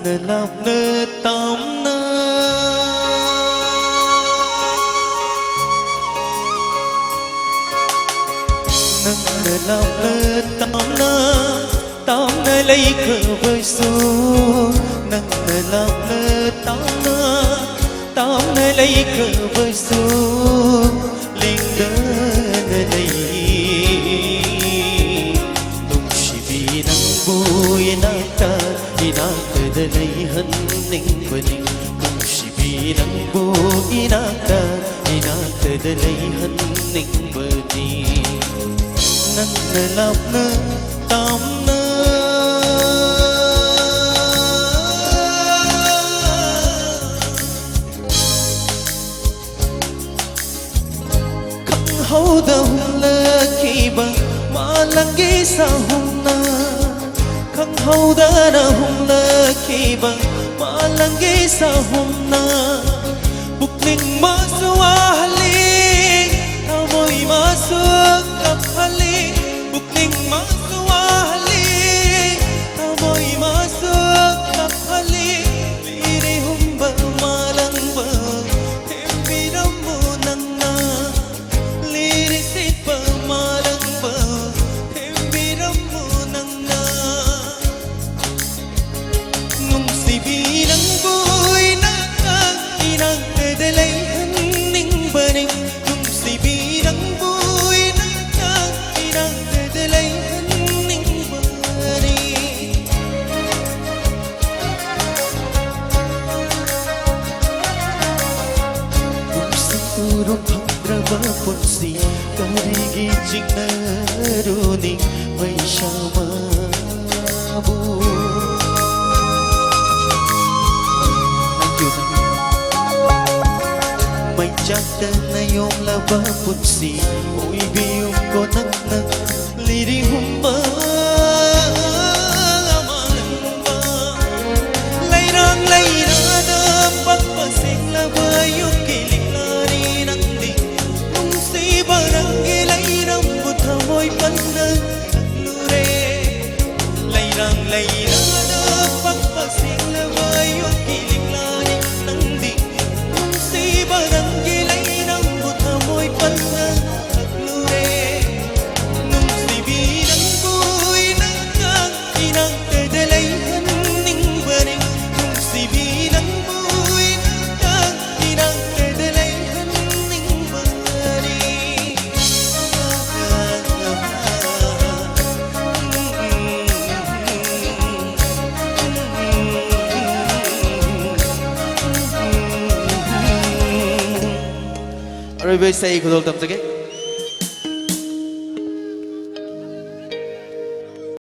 làm nơ tóm nơ nâng làm nơ tóm nơ lấy cờ với xuống nâng làm nơ tóm nơ lấy cờ với xuống linh đơ nơi đây tung chỉ vì nắng vui nắng ta đi nắng từ đây hân ninh quên tung chỉ vì nắng vui nắng ta đi nắng từ đây hân ninh quên nắng làm nơ tóm nơ hầu đâu lơ khi bằng mà lăng ghi sao hùng na khăng hầu đã na hùng lơ khi bằng mà lăng ghi sao hùng na bục ninh mà xóa hali thao môi mà xóa cặp hali bục ninh mà xóa hali thao môi mà xóa cặp hali vì đi hùng bờ mà lăng bờ thêm vì đam mô nắng na Ponsi karigi jingna roni mai shama bu mai chakta na yom la ba ponsi oi bium ko nak nak liri humba lairang da pak pasing la ba yuk kiling lari nang barang gilai rambut hamoi panna lure lairang dapat pasing lawayo kiling lani nandi si barang gilai rambut hamoi panna lure nung si binang buy nang inang tedalay haning baring nung si binang buy nang inang tedalay haning baring Rồi bây giờ của tôi tâm sự